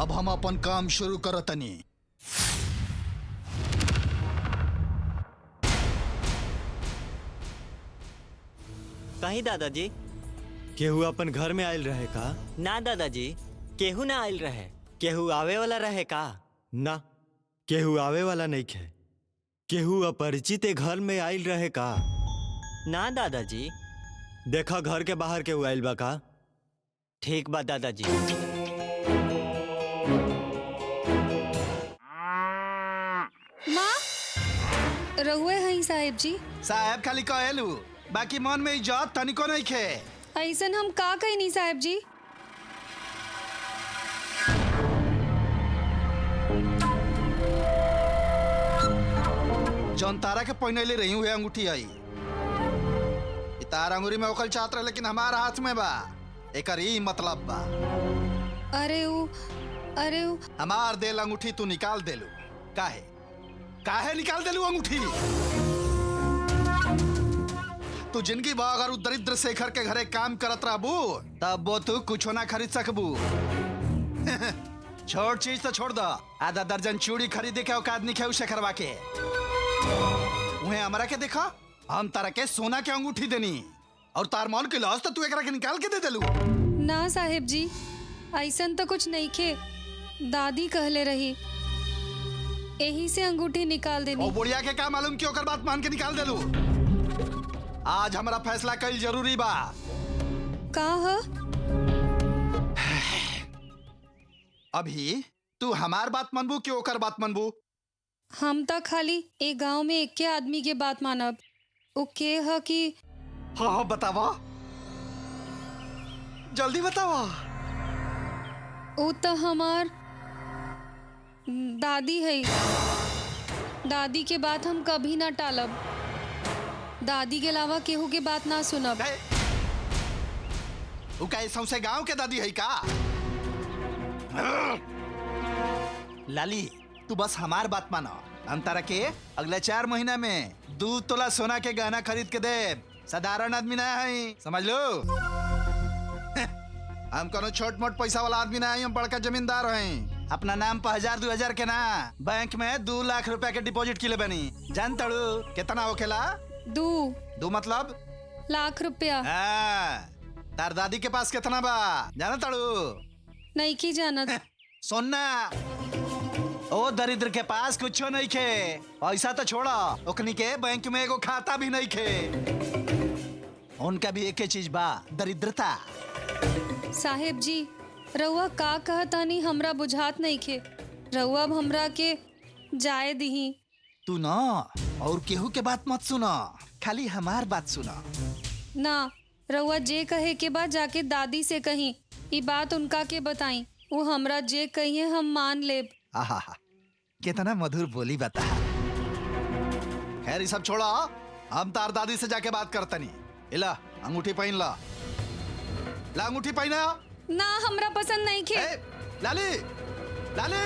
अब हम अपन काम शुरू करतनी। कहीं दादाजी केहू अपन घर में आयल रहे का? ना दादाजी, केहू ना आयल रहे। केहू आवे वाला रहे का? ना, केहू आवे वाला नहीं खे। केहू अपरिचित घर में आयल रहे का? ना दादाजी। देखा घर के बाहर केहू आयल बा का? ठीक बा दादाजी। माँ रहुए हई साहेब जी। साहब खाली कहेलू, बाकी मन में इज्जत तनिको नहीं खे। ऐसन हम का कही नहीं साहेब जी। जौन तारा के पहनले रही हुए अंगूठी आई, तार अंगूरी में ओखल चाहत रहे, लेकिन हमारा हाथ में बा। एकर ई मतलब बा। अरे उ हमार देल अंगूठी तू निकाल देलू। काहे काहे निकाल देलू अंगूठी? तू जिंदगी भर अगर उ दरिद्र शेखर के घरे काम करत रहबू तब वो तू कुछ ना खरीद सकबू। छोड़ चीज तो छोड़ दो, आधा दर्जन चूड़ी खरीदे के औकात नहीं खे शेखरवा के। उन्हें हमरा के देखा, हम तारा के सोना के अंगूठी देनी और तार मॉल के लॉस तो तू एकरा के निकाल के दे देलू। ना साहेब जी, ऐसन तो कुछ नहीं खे। दादी कहले रही, यही से अंगूठी निकाल देनी। ओ बुढ़िया के क्या मालूम क्यों कर बात मान के निकाल देलू। आज हमारा फैसला कल जरूरी बा। का ह? अभी तू हमार बात मनबू कि ओकर बात मनबू? हम तो खाली एक गांव में एक के आदमी के बात मानब। ओ के ह कि? हाँ बतावा, जल्दी बतावा। ओ तो हमार दादी है। दादी के बात हम कभी ना टालब। दादी के अलावा केहू के बात ना सुनब। तू का सौसे गांव के दादी है का? लाली, तू बस हमार बात मानो। हम तारा के अगले 4 महीना में 2 तोला सोना के गहना खरीद के दे। साधारण आदमी ना है, समझ लो। हम कोनो छोट मोट पैसा वाला आदमी ना है, हम बड़का जमींदार हैं। अपना नाम पर 1000-2000 के ना, बैंक में 2 लाख रुपया के डिपॉजिट किले बनी। जान तड़ू कितना होखेला? 2 मतलब लाख रुपया। तार दादी के पास कितना बा जाना तड़ू? नहीं की जानत। सोना ओ दरिद्र के पास कुछ नहीं खे। पैसा तो छोड़ा, ओकनी के बैंक में एगो खाता भी नहीं खे। उनका भी एक चीज बा, दरिद्रता। साहेब जी, रउआ का कहतानी हमरा बुझात नहीं खे। रउआ अब हमरा के जाए दही। तू ना और केहू के बात मत सुना, खाली हमार बात सुना। ना, रउआ जे कहे के बाद जाके दादी से कहीं। ई बात उनका के बताई, वो हमरा जे कहिए हम मान लेब। आहा, कितना मधुर बोली बता। खैर ये सब छोड़ा, हम तार दादी से जाके बात करतनी। इला अंगूठी पहन ला। ला अंगूठी पहना। ना, हमरा पसंद नहीं खे। लाली, लाली।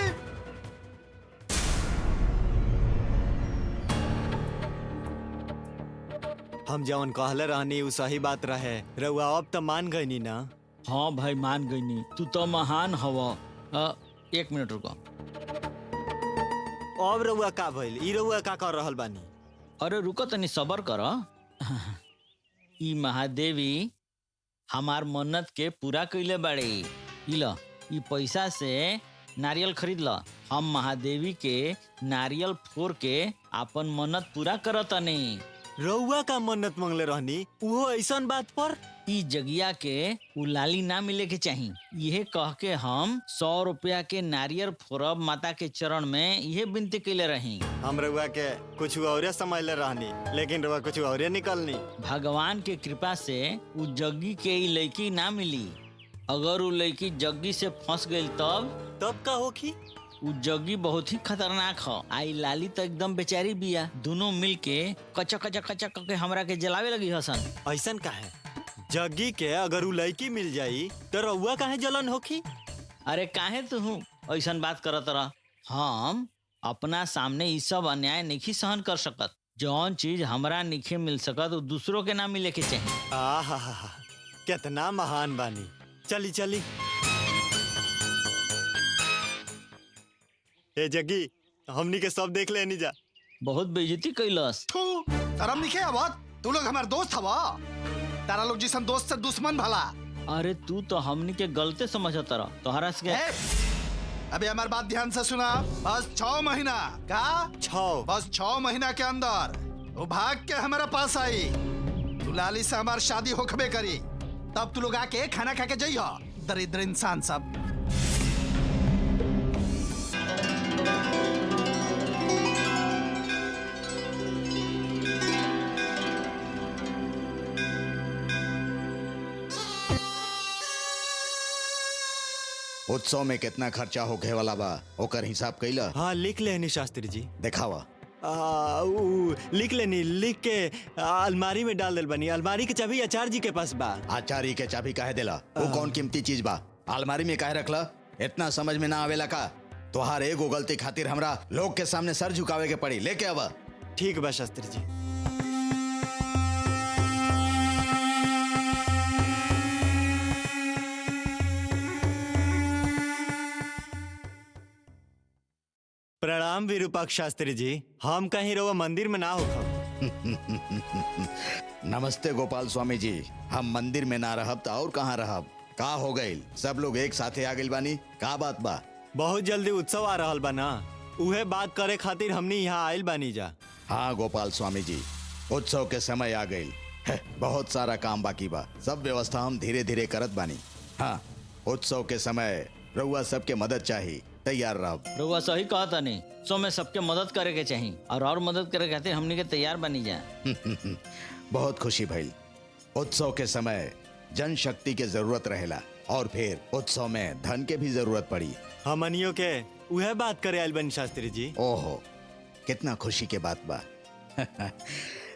हम जवन कहले रहनी उ सही बात रहे। रउआ अब तो मान गई नी ना? हाँ भाई, मान गई नी। तू तो महान हवा। 1 मिनट रुको। अब रउआ का भइल? ई रउआ का कर रहल बानी? अरे रुको तनी सबर कर। ई महादेवी हमार मन्नत के पूरा कइले बाड़ी। इला ई पैसा से नारियल खरीद ल। हम महादेवी के नारियल फोड़ के अपन मन्नत पूरा करतनी। रउआ का मन्नत मांगले रहनी, उहो ऐसन बात पर? ई जगिया के उ लाली ना मिले के चाही, यह कह के हम 100 रुपया के नारियल फोड़ब माता के चरण में, यह विनती कैले रही। हम रउआ के कुछ और समझले रहनी, लेकिन रउआ कुछ और निकलनी। भगवान के कृपा से उ जग्गी के ई लड़की ना मिली। अगर उ लड़की जग्गी से फंस गई तब का होखी? उ जग्गी बहुत ही खतरनाक ह। आई लाली तो एकदम बेचारी बिया। दोनों मिल के कचा कचा कचा के हमरा के जलावे लगी हसन। ऐसन काहे? जग्गी के अगर उ लड़की मिल जाई तो रउआ काहे जलन होखी? अरे काहे तू ऐसन बात करत रह? हम अपना सामने ई सब अन्याय नहीं सहन कर सकत। जौन चीज हमरा नहीं मिल सकत वो दूसरों के ना मिले के चाहिए। आहा, कितना महान बानी। चली चली। ए जग्गी, हमनी के सब देख लेनी जा। बहुत बेइज्जती कैलस। थू तरम निके आवत, तू लोग हमार दोस्त हवा। तारा लोग जिसन दोस्त से दुश्मन भला। अरे तू तो हमनी के गलते समझत रह, तोहरा से ए, अबे हमार बात ध्यान से सुना। बस 6 महीना का 6 बस 6 महीना के अंदर वो भाग के हमारा पास आई। तू लाली से हमार शादी होखबे करी, तब तू लोग आके खाना खा के जइयो। दरिद्र इंसान सब। उत्सव में कितना खर्चा होखे वाला बा ओकर हिसाब कैला? हाँ लिख लेनी शास्त्री जी। देखावा। लिख लेनी, लिख के अलमारी में डाल दिल बनी। अलमारी के चाबी आचार्य जी के पास बा। आचार्य के चाबी काहे देला? वो कौन कीमती चीज बा? अलमारी में काहे रखला? इतना समझ में ना आवेला का? तोहार एगो गलती खातिर हमरा लोग के सामने सर झुकावे के पड़ी। लेके आवा। ठीक बा शास्त्री जी। प्रणाम विरूपाक्ष शास्त्री जी। हम कहीं रहो मंदिर में ना होखम। नमस्ते गोपाल स्वामी जी। हम मंदिर में ना रहब तो और कहाँ रहब? का हो गइल? सब लोग एक साथे आ गइल बानी, का बात बा? बहुत जल्दी उत्सव आ रहल बा ना, उहे बात करे खातिर हमनी यहाँ आइल बानी जा। हाँ गोपाल स्वामी जी, उत्सव के समय आ गइल है। बहुत सारा काम बाकी बा, सब व्यवस्था हम धीरे धीरे करत बानी। हाँ, उत्सव के समय रउआ सबके मदद चाहिए, तैयार रहो। रउआ सही कहता नहीं, सो में सबके मदद करे के चाहिए और मदद करे खातिर हमनी के तैयार बनी जा। बहुत खुशी भइल। उत्सव के समय जनशक्ति के जरूरत रहेला और फिर उत्सव में धन के भी जरूरत पड़ी। हमनियों के उहे बात करे आइल बनी शास्त्री जी। ओहो, कितना खुशी के बात बा।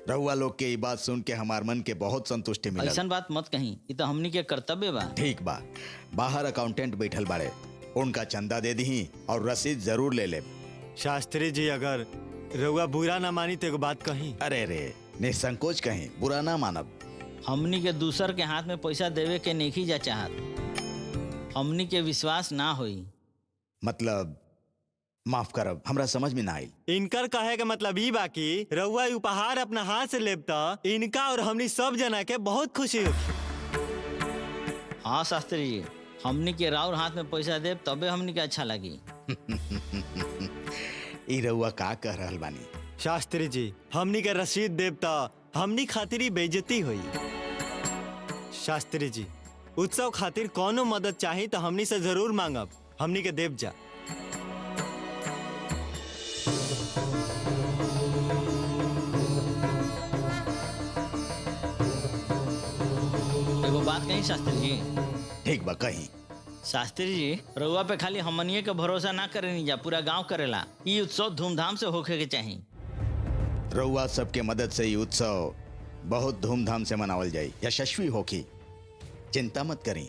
रउआ लोग के ये बात सुन के हमार मन के बहुत संतुष्टि मिलल। ऐसन बात मत कहीं, ये तो हमनी के कर्तव्य बा। ठीक बा, बाहर अकाउंटेंट बैठल बाड़े, उनका चंदा दे दी और रसीद जरूर ले ले। शास्त्री जी अगर रउआ बुरा ना मानी तो एगो बात कही। अरे रे, निसंकोच कहीं, बुरा ना मानब। हमनी के दूसर के हाथ में पैसा देवे के नहीं जा चाहत, हमनी के विश्वास ना होई। मतलब माफ करब, हमरा समझ में ना आई। इनकर कहे का मतलब ई बाकी रउआ उपहार अपना हाथ से लेब त इनका और हमनी सब जना के बहुत खुशी होगी। हाँ शास्त्री जी, हमनी के राउर हाथ में पैसा देव तबे हमनी के अच्छा लगी। ई रउआ का कह रहल बानी? शास्त्री जी, हमनी के रसीद देब त हमनी खातिर ही बेइज्जती हुई। शास्त्री जी, उत्सव खातिर कोनो मदद चाही तो हमनी से जरूर मांगब, हमनी के देव जा। एगो बात कही शास्त्री जी। ठीक बा, कहीं। शास्त्री जी, रउआ पे खाली हमनिए के भरोसा ना करे जा, पूरा गांव करेला। ये उत्सव धूमधाम से होखे के चाहिए। रउआ सबके मदद से ये उत्सव बहुत धूमधाम से मनावल जाई, यशस्वी होखी। चिंता मत करी।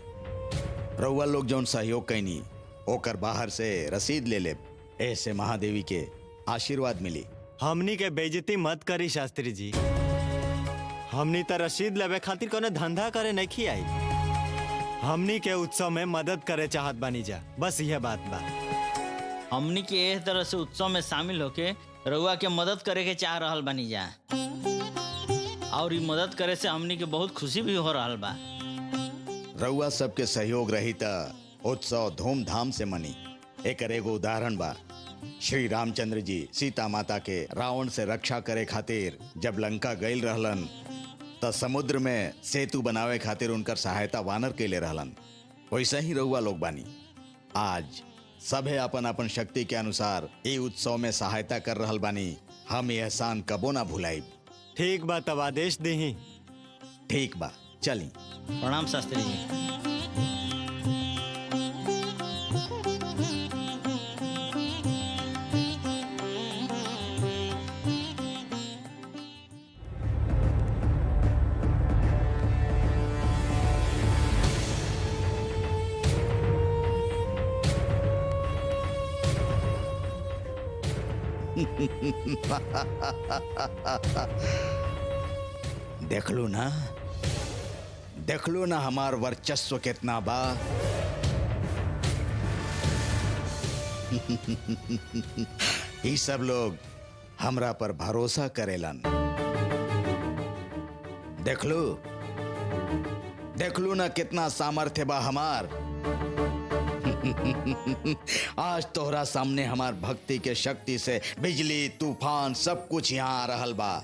रउआ लोग जौन सहयोग कैनी ओकर बाहर से रसीद ले लेब, ऐसे महादेवी के आशीर्वाद मिली। हमनी के बेइज्जती मत करी शास्त्री जी। हमनी त रसीद लेवे खातिर कोनो धंधा करे नहीं आई। हमनी के उत्सव में मदद करे चाहत बानी जा, बस यह बात बा। हमनी के एह तरह से उत्सव में शामिल होके रउआ के मदद करे के चाह रहल बानी जा, और ये मदद करे से हमनी के बहुत खुशी भी हो रहल बा। रउआ सबके सहयोग रही त उत्सव धूमधाम से मनी। एकर एगो उदाहरण बा। श्री रामचंद्र जी सीता माता के रावण से रक्षा करे खातिर जब लंका गइल रहलन त समुद्र में सेतु बनावे खातिर उनकर सहायता वानर कैले रहलन। वैसे ही रउआ लोग बानी। आज सभे अपन अपन शक्ति के अनुसार ये उत्सव में सहायता कर रहल बानी। हम ये एहसान कबो ना भुलाइब। ठीक बा, तब आदेश दही। ठीक बा, चली। प्रणाम शास्त्री जी। देख लो ना हमार वर्चस्व कितना बा। ये सब लोग हमरा पर भरोसा करेलन। देख लू ना कितना सामर्थ्य बा हमार। आज तोहरा सामने हमार भक्ति के शक्ति से बिजली तूफान सब कुछ यहाँ आ रहल बा।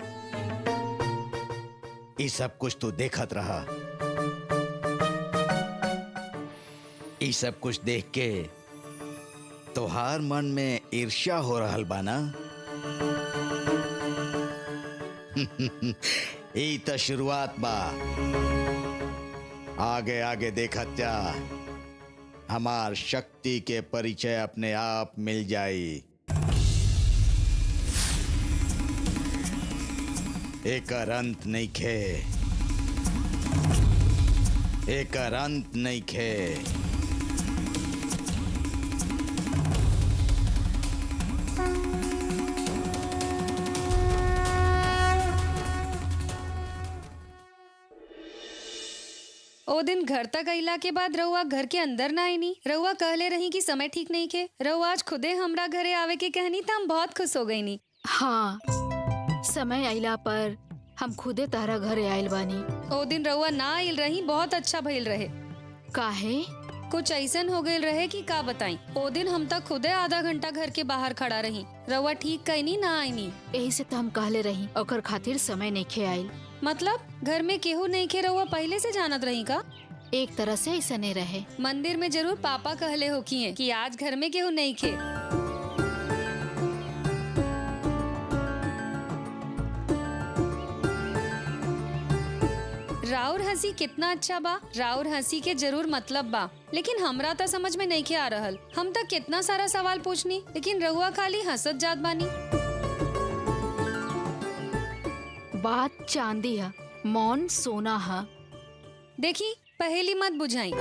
ये सब कुछ तू देखत रहा। ये सब कुछ देख के तोहार मन में ईर्ष्या हो रहल बा ना? ये तो शुरुआत बा। आगे आगे देखत जा, हमार शक्ति के परिचय अपने आप मिल जाई। एकर अंत नइखे, एकर अंत नइखे। ओ दिन घर तक अइला के बाद रउआ घर के अंदर ना आईनी। रउआ कहले रही कि समय ठीक नहीं खे। रउआ आज खुदे हमरा घरे आवे के कहनी त हम बहुत खुश हो गईनी। हाँ, समय आइला पर हम खुदे तारा घरे आइल बानी। ओ दिन रउआ ना आइल रही, बहुत अच्छा भइल रहे। काहे? कुछ ऐसन हो गइल रहे कि का बताई। ओ दिन हम तक खुदे आधा घंटा घर के बाहर खड़ा रही। रउआ ठीक कहनी ना आईनी। यही से तो हम कहले रही ओकर खातिर समय नइखे आइल। मतलब घर में केहू नहीं खे, रउआ पहले से जानत रही का? एक तरह से ऐसा नहीं रहे। मंदिर में जरूर पापा कहले हो कि आज घर में केहू नहीं खे। राउर हंसी कितना अच्छा बा। राउर हंसी के जरूर मतलब बा, लेकिन हमरा तो समझ में नहीं खे आ रहल। हम तक कितना सारा सवाल पूछनी, लेकिन रउआ खाली हंसत जात बानी। बात चांदी है, मौन सोना है। देखी, पहेली मत बुझाई।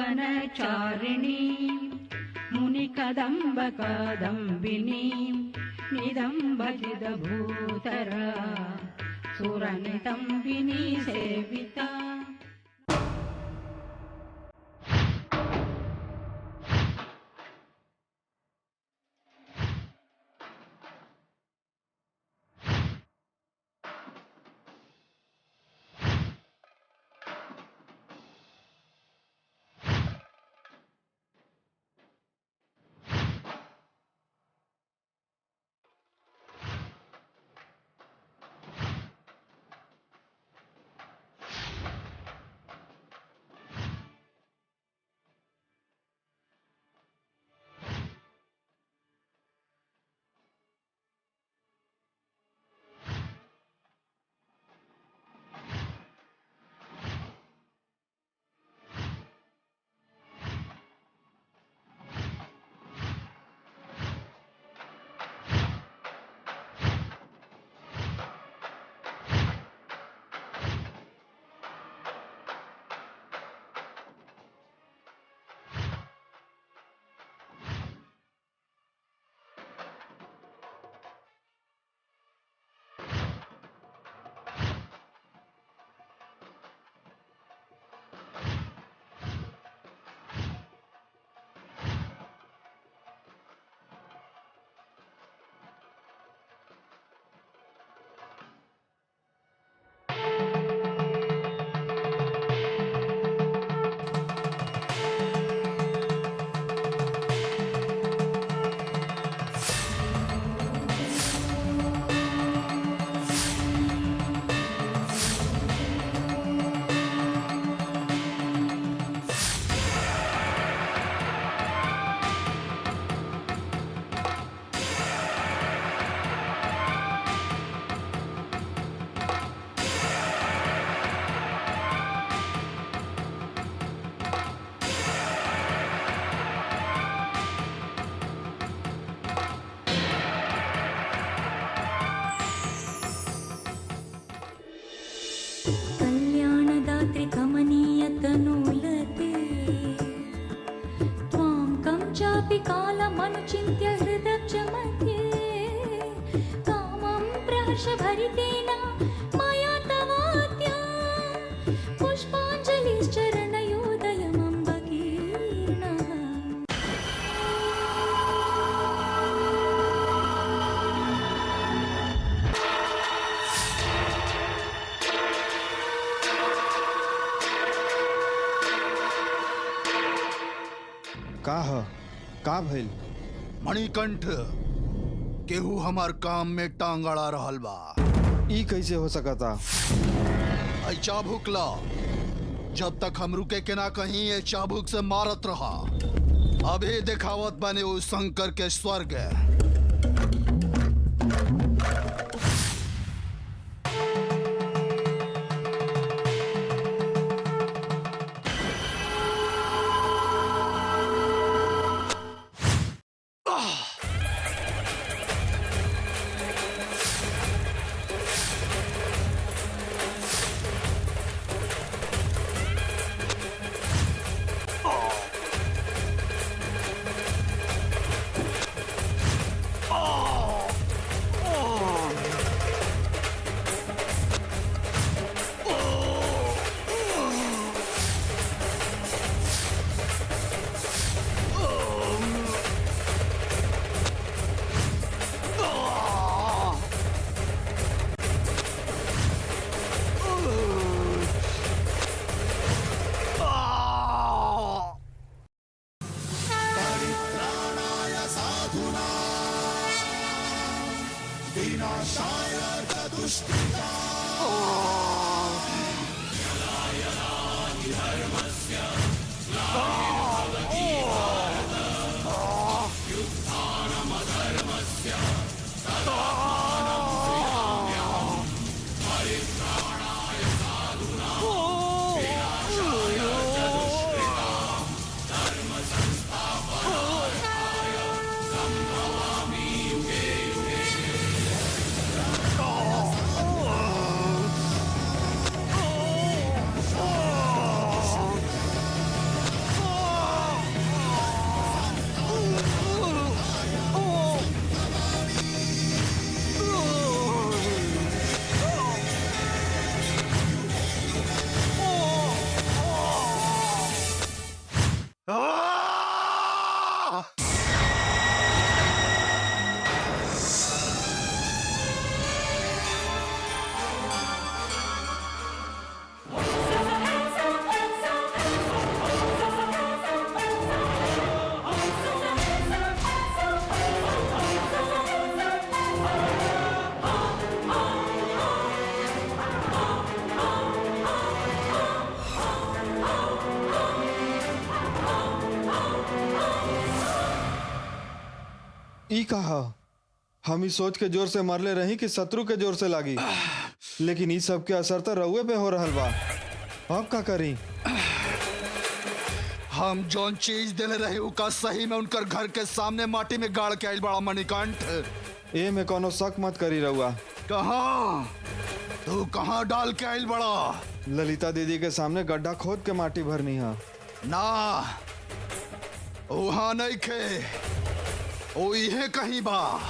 कदम्बवनचारिणी मुनिकदम्बकादम्बिनी निदम्बजिदभूतरा सुरनितम्बिनी सेविता। चापि कालमनुचिन्त्य हृदब्ज मध्ये कामं प्रहर्षभरितेन मया तवाद्या पुष्पाञ्जलिश्चरणयोदयमम्बकीर्णः। का भइल? मणिकंठ, केहू हमार काम में टांग अड़ा रहल बा। ई कैसे हो सकता? आई चाबुक ला, जब तक हम रुके के ना कहीं ये चाबुक से मारत रहा। अभी दिखावत बने उस शंकर के स्वर्ग। ई कहा हम ही सोच के जोर से मरले रही कि शत्रु के जोर से लागी, लेकिन ई सब के असर तो रउए पे हो रहल बा। अब का करी? हम जौन चीज दिले रहे उका सही में उनकर घर के सामने माटी में गाड़ के आइल बड़ा मणिकंठ। ए में कोनो शक मत करी रउआ। कहाँ तू कहाँ डाल के आइल बड़ा? ललिता दीदी के सामने गड्ढा खोद के माटी भरनी है। ना, वहां नहीं खे, ओ इहे कहीं बा।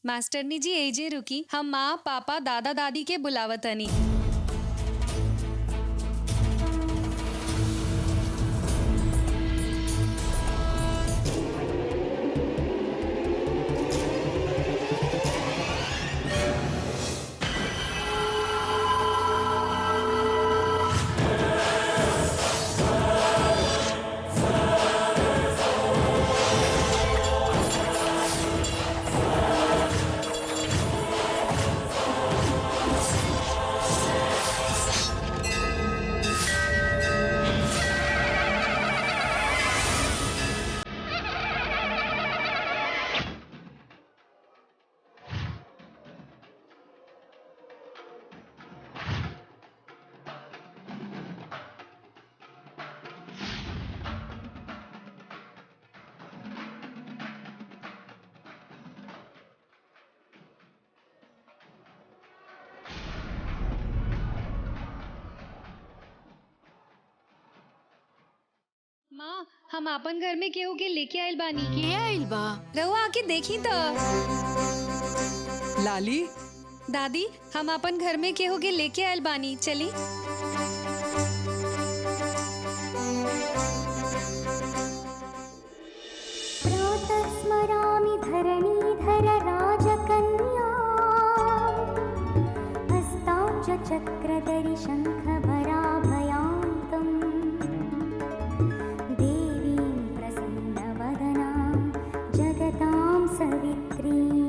मास्टरनी जी एजे रुकी, हम माँ पापा दादा दादी के बुलावतनी। हम अपन घर में केहू के लेके आइल बानी। के आइल बा? रहुआ आके देखी तो। लाली, दादी, हम अपन घर में केहू के लेके आइल बानी, चली। स्मरामि धरणीधर राजकन्या हस्ताब्ज चक्रधरि शङ्खभराभयान्तम् देवीं प्रसन्नवदनां जगतां सवित्रीम्।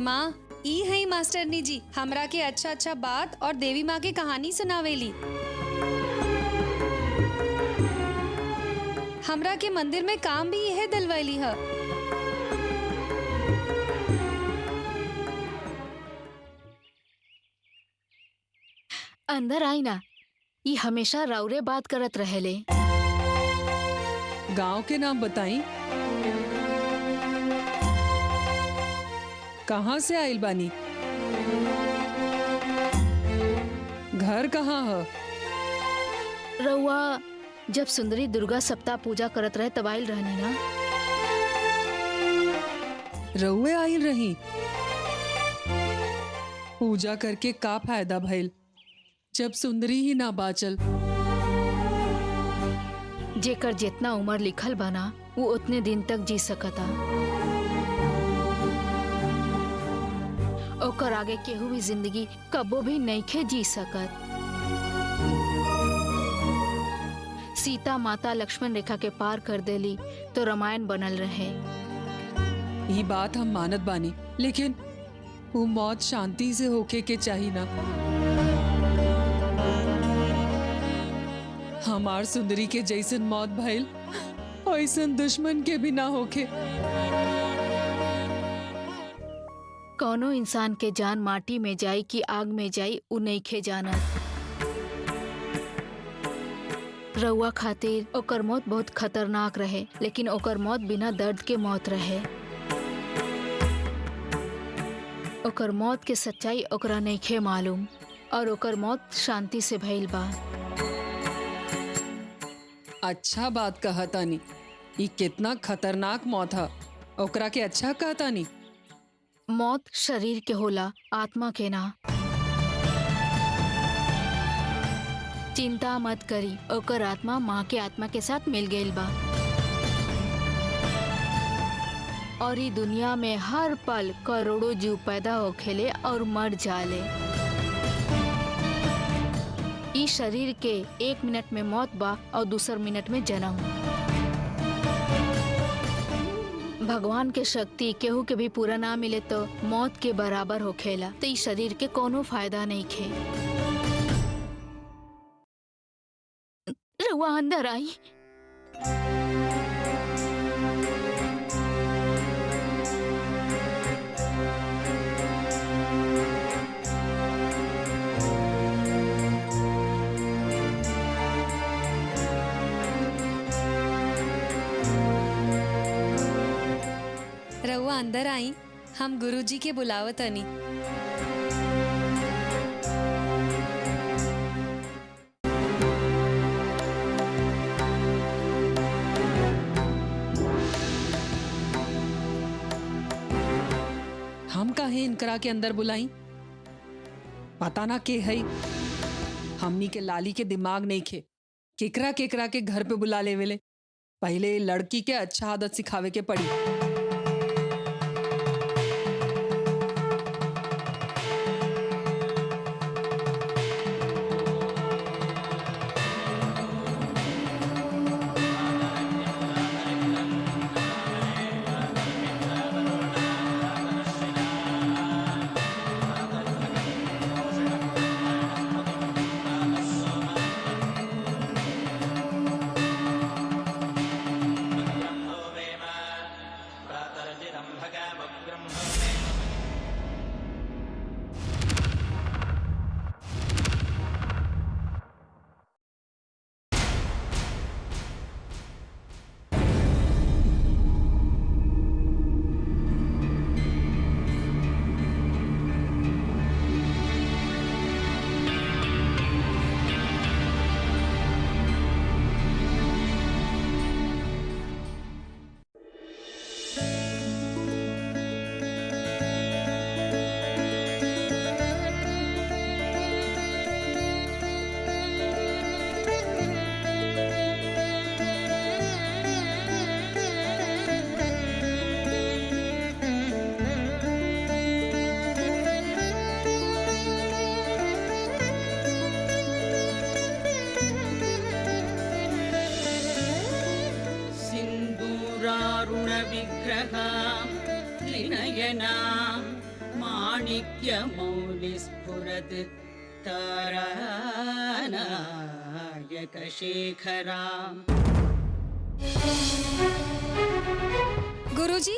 माँ, ई है मास्टरनी जी, हमरा के अच्छा अच्छा बात और देवी माँ के कहानी सुनावेली। हमरा के मंदिर में काम भी यह दलवाली है। अंदर आई ना, ये हमेशा राउरे बात करत रहेले। गांव के नाम बताई। कहाँ से आइल बानी? घर कहाँ है? रउआ जब सुंदरी दुर्गा सप्ताह पूजा करत रहे तब आइल रहनी ना। रउए आइल रही। पूजा करके का फायदा भइल जब सुंदरी ही ना बाचल। जेकर जितना उम्र लिखल बना वो उतने दिन तक जी सकता। ओकर आगे केहू भी जिंदगी कबो भी नइखे जी सकत। सीता माता लक्ष्मण रेखा के पार कर देली तो रामायण बनल रहे। ये बात हम मानत बानी, लेकिन वो मौत शांति से होके के चाहिए ना। हमार सुंदरी के जैसन मौत भइल वैसन दुश्मन के भी ना होके। कौनो इंसान के जान माटी में जाई कि आग में जाई उ नइखे जानत। रउआ खातिर ओकर मौत बहुत खतरनाक रहे, लेकिन ओकर मौत बिना दर्द के मौत रहे। ओकर मौत के सच्चाई ओकरा नइखे मालूम और ओकर मौत शांति से भइल बा। अच्छा बात कहतानी। ये कितना खतरनाक मौत है, ओकरा के अच्छा कहतानी। मौत शरीर के होला, आत्मा के ना। चिंता मत करी, ओकर आत्मा माँ के आत्मा के साथ मिल गईल बा। और ई दुनिया में हर पल करोड़ों जीव पैदा होखेले और मर जाले। ई शरीर के 1 मिनट में मौत बा और दूसर मिनट में जन्म। भगवान के शक्ति केहू के भी पूरा ना मिले तो मौत के बराबर होखेला। तो इस शरीर के कोनो फायदा नहीं खे। रउआ अंदर आई। रउआ अंदर आई, हम गुरुजी के बुलावत हनी। हम काहे इनकरा के अंदर बुलाई? पता ना के है। हमनी के लाली के दिमाग नहीं खे, केकरा केकरा के घर पे बुला लेवेले। पहले लड़की के अच्छा आदत सिखावे के पड़ी। मधुरारुणविग्रहां त्रिनयनां माणिक्यमौलिस्फुरत् तारानायकशेखराम्। गुरुजी,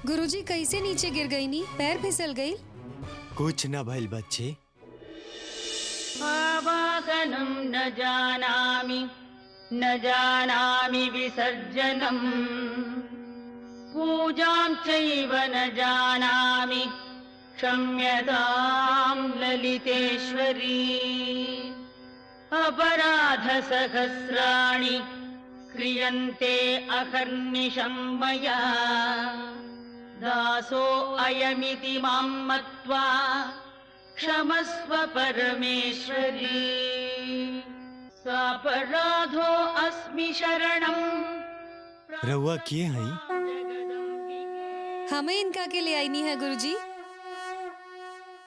गुरुजी कैसे नीचे गिर गई नी? पैर फिसल गई? कुछ न भइल बच्चे। आवाहनं न जानामि विसर्जनम्, पूजां चैव न जानामि, क्षम्यतां ललितेश्वरी। अपराधसहस्राणि क्रियन्ते अहर्निशं मया, दासो अयमिति मां मत्वा क्षमस्व परमेश्वरी। सापराधो अस्मि शरणं। रउआ किए हई? हमें इनका के ले आई नहीं है गुरुजी।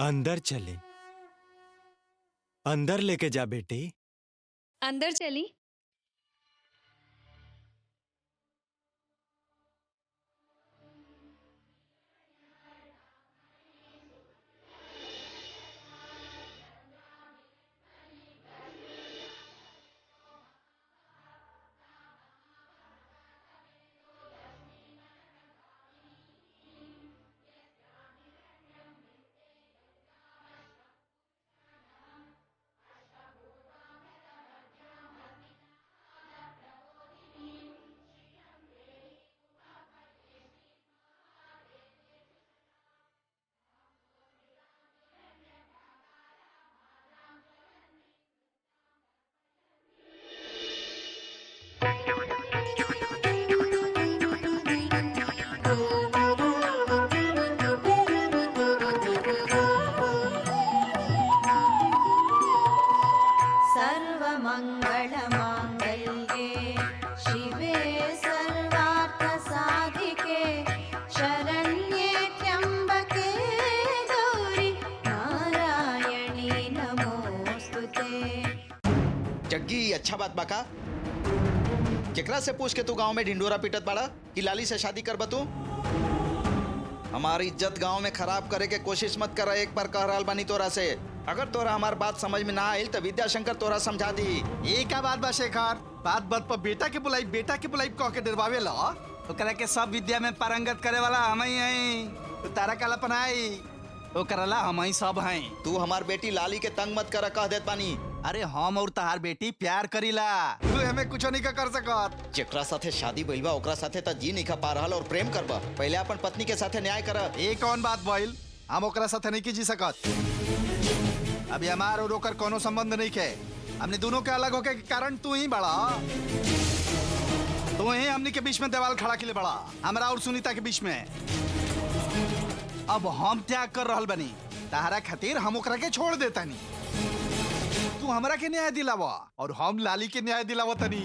अंदर चले, अंदर लेके जा बेटे। अंदर चली। अच्छा बात बाका, केकरा से पूछ के तू गांव में ढिंडोरा पीटत बाड़ा कि लाली से शादी कर बतू? हमारी इज्जत गांव में खराब करे के कोशिश मत कर। एक बार कह रहा बानी तोरा से, अगर तोरा हमार बात समझ में ना आयल तो विद्याशंकर तोरा समझा दी। ये क्या बात बा शेखर? बात बात पर बेटा के बुलाई कह के डरवावे ला। ओकरा के सब विद्या में पारंगत करे वाला हम ही हैं। तो तारा काला पनाई ओकरा ला हम ही सब हैं। तू हमार बेटी लाली के तंग मत कर, कह देत पानी। अरे हम और तहार बेटी प्यार करीला, तू हमें कुछ नहीं कर सकत। जेकरा साथे शादी भइल बा ओकरा साथे त जी नहीं खा पा रहल और प्रेम करबा। पहले अपन पत्नी के साथे न्याय कर। ये कौन बात भइल? हम ओकरा साथे नहीं की जी सकत। अभी हमार और ओकर कोनो संबंध नहीं के। हमने दोनों के अलग होके के कारण तू ही बड़ा। तू ही हमनी के बीच में दीवार खड़ा के लिए बड़ा, हमरा और सुनीता के बीच में। अब हम त्याग कर रहल बनी, तहरा खातिर हम ओकरा के छोड़ देता नहीं। तू हमरा के न्याय दिलावा और हम लाली के न्याय दिलावा तनी।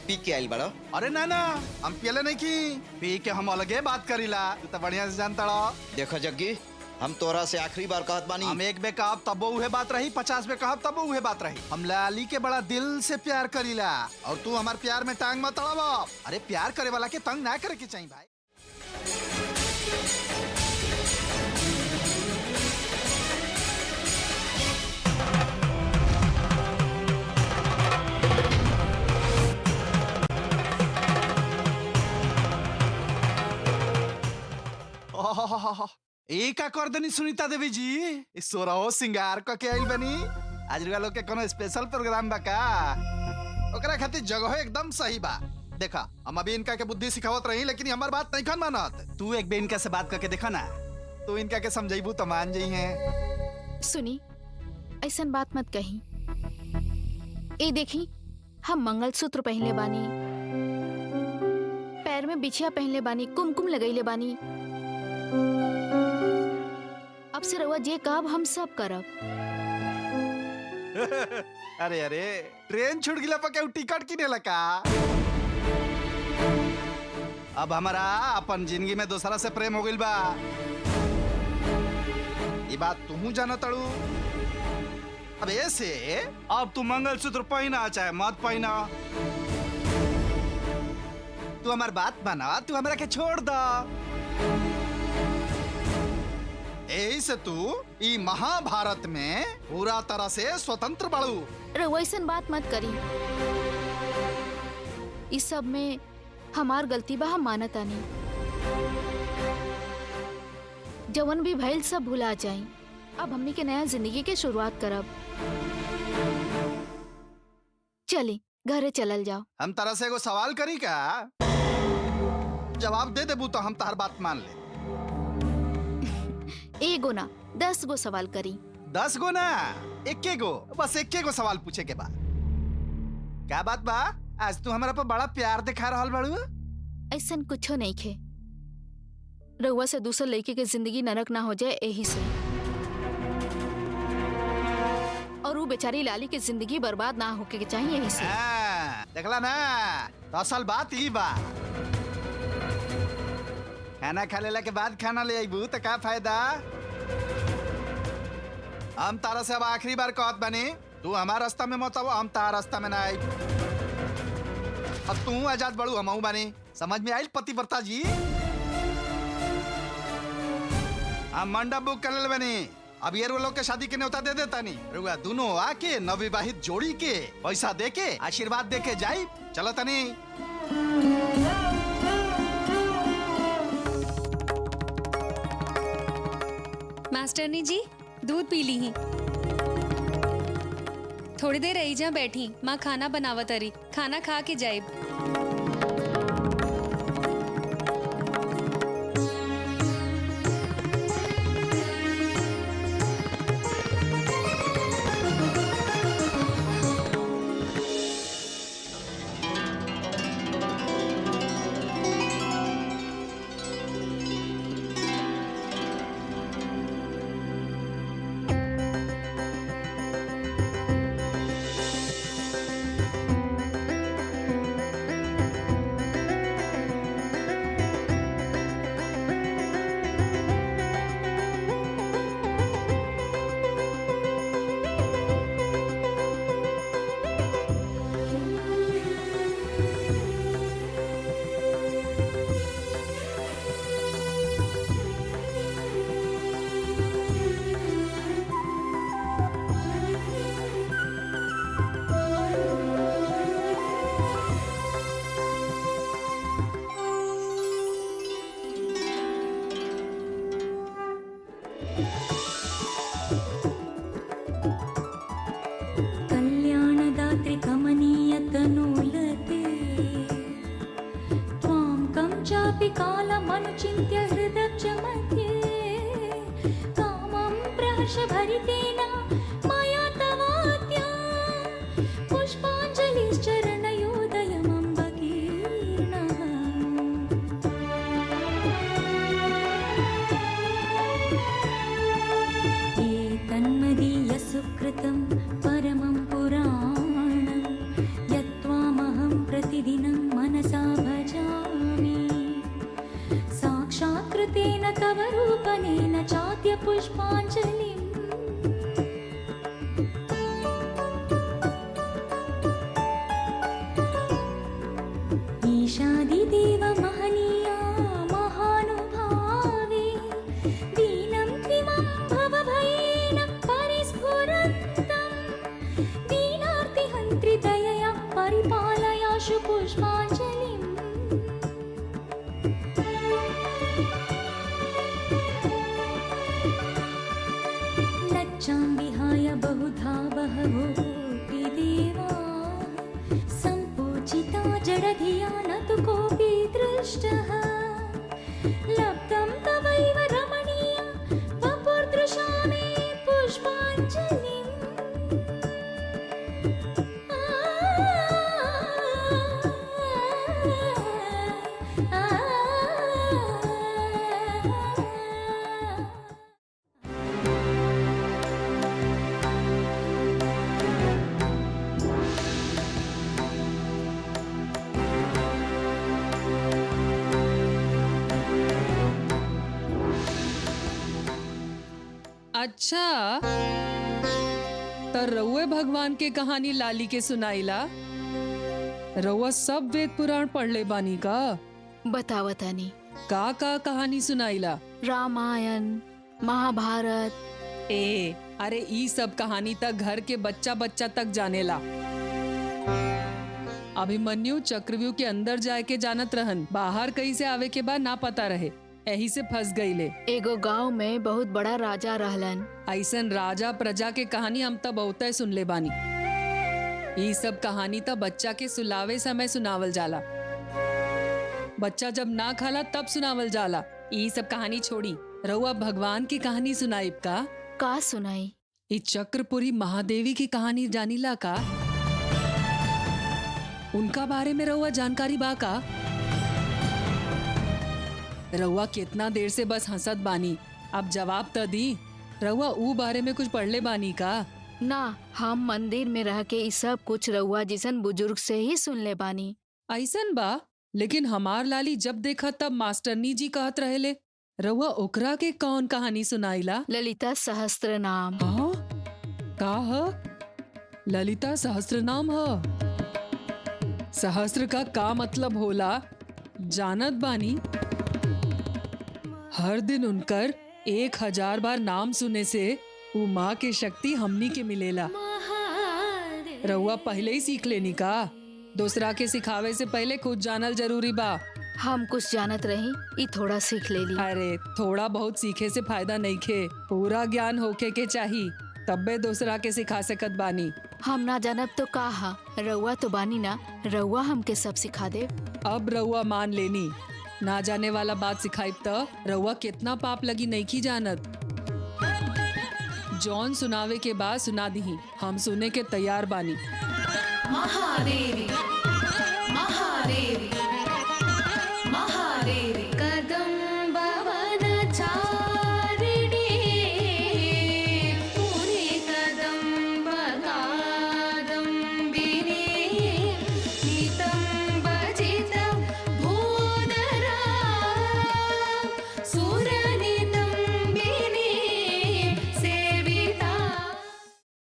पी के आइल बड़ा? अरे ना ना, हम पियले नहीं की। पी के हम अलगे बात करीला, तू तो बढ़िया से जानता। देखो जग्गी, हम तोरा से आखिरी बार कहत बानी। हम एक बे कहब तब उहे बात रही, 50 बे कहब तब उहे बात रही। हम लाली के बड़ा दिल से प्यार करीला और तू हमार प्यार में टांग मत अड़ावा। अरे प्यार करे वाला के तंग ना करे के चाहिए भाई। एक कर दनी सुनीता देवी जी, इस सोरहो सिंगार को के आइल बनी। आज लोग के कोनो स्पेशल प्रोग्राम बा का? ओकरा खातिर जगह एकदम सही बा। देखा, हम अभी इनका के बुद्धि सिखावत रही, लेकिन हमार बात नहीं खन मानत। तू एक बे इनका से बात करके देखा ना, तू इनका के समझाइबू तो मान जाई है। सुनी, ऐसन बात मत कही। ए देखी, हम मंगलसूत्र पहनले बानी, पैर में बिछिया पहनले बानी, कुमकुम लगैले बानी। अब से रउआ जे कहब हम सब करब। अरे अरे, ट्रेन छूट गिला पर टिकट किने लगा। अब हमारा अपन जिंदगी में दूसरा से प्रेम हो गइल बा। ये बात तुम जाना तड़ू। अब ऐसे अब तू मंगलसूत्र पहना चाहे मत पहना, तू हमार बात माना, तू हमरा के छोड़ दा। यही से तू ई महाभारत में पूरा तरह से स्वतंत्र बड़ू। रउआ ऐसन बात मत करी। इस सब में हमार गलती बा, हम मानता नहीं। जवन भी भइल सब भुला जाई। अब हमनी के नया जिंदगी के शुरुआत करब। चली घरे चलल जाओ। हम तरह से एगो सवाल करी का, जवाब दे देबू तो हम तार बात मान ले। एगो ना 10 गो सवाल करी। 10 गो ना, इक्के गो, बस इक्के गो सवाल पूछे के बाद। क्या बात बा, आज तू हमारा पर बड़ा प्यार दिखा रहल बाड़ू। ऐसन कुछो नहीं खे। रउआ से दूसर लड़के के जिंदगी नरक ना हो जाए यही से, और वो बेचारी लाली के जिंदगी बर्बाद ना होके के चाहिए यही से। देखला ना, तो असल बात ई बा। खाना खा लेला के बाद खाना ले आईबू तो का फायदा। हम तारा से अब आखिरी बार कहत बनी, तू हमार रास्ता में मत आवो, हम तार रास्ता में ना आई। अब तू आजाद बड़ू, हम बानी। समझ में आइल पतिव्रता जी। हम मंडप बुक कर ले बनी। अब ये लोग के शादी के न्योता दे देता नहीं। रुआ दोनों आके नवविवाहित जोड़ी के पैसा दे के आशीर्वाद दे के जाई। चलो तनी। मास्टरनी जी दूध पी ली ही। थोड़ी देर रही जा बैठी, माँ खाना बनावत अरी, खाना खा के जाइब। कालमनुचिन्त्य हृदब्ज मध्ये कामं प्रहर्षभरितेन मया तवाद्य पुष्पाञ्जलिश्चरणयोदयमम्बकीर्णः एतन्मदीयसुकृतं परमं पुराणं यत्त्वामहं प्रतिदिनं मनसा भजामि साक्षात्कृतेन तव रूपनेन चाद्य पुष्पाञ्जलिम् ईशादिदेव महनीया महानुभावे दीनं त्विमं भवभयेन परिस्फुरन्तं दीनार्तिहन्त्रि दयया परिपालयाशु पुष्पाञ्जलिम् लज्जां विहाय बहुधा बहवोऽपि देवा सम्पूजिता जडधिया न तु कोऽपि दृष्टः लब्धं तवैव रमणीया वपुर्दृशा मे पुष्पाञ्जलिम् अच्छा, तो रउए भगवान के कहानी लाली के सुनाइला। रउआ सब वेद पुराण पढ़ ले बानी का? बतावतानी। का कहानी सुनाइला? रामायण, महाभारत। अरे ई सब कहानी तक घर के बच्चा बच्चा तक जानेला। अभिमन्यु चक्रव्यूह के अंदर जाए के जानत रहन, बाहर कहीं से आवे के बाद ना पता रहे, यही से फंस गईले। एगो गांव में बहुत बड़ा राजा रहलन। ऐसन राजा प्रजा के कहानी हम तब बहुत सुन ले बानी। ये सब कहानी तब बच्चा के सुलावे समय सुनावल जाला। बच्चा जब ना खाला तब सुनावल जाला। ये सब कहानी छोड़ी रउआ भगवान की कहानी सुनाइब का सुनाई? ये चक्रपुरी महादेवी की कहानी जानीला का? उनका बारे में रउआ जानकारी बा का? रउआ कितना देर से बस हंसत बानी, अब जवाब तो दी। रउआ ऊ बारे में कुछ पढ़ले बानी का? ना, हम मंदिर में रह के ई सब कुछ रउआ जिसन बुजुर्ग से ही सुन ले बानी। ऐसन बा, लेकिन हमार लाली जब देखा तब मास्टरनी जी कहत रहेले। रउआ ओकरा के कौन कहानी सुनाइला? ललिता सहस्त्रनाम। हाँ? का ह? ललिता सहस्त्रनाम ह? सहस्त्र का मतलब होला जानत बानी? हर दिन उनकर 1000 बार नाम सुने से वो माँ के शक्ति हमनी के मिलेला। रउआ पहले ही सीख लेनी का? दूसरा के सिखावे से पहले खुद जानल जरूरी बा। हम कुछ जानत रही, ई थोड़ा सीख ले ली। अरे थोड़ा बहुत सीखे से फायदा नहीं खे, पूरा ज्ञान होके के चाहिए, तब्बे दूसरा के सिखा सकत बानी। हम ना जानब तो का? रउआ तो बानी ना, रउआ हमके सब सिखा दे। अब रउआ मान लेनी, ना जाने वाला बात सिखाई तो रउआ कितना पाप लगी नहीं की जानत। जॉन सुनावे के बाद सुना दी, हम सुने के तैयार बानी। महादेवी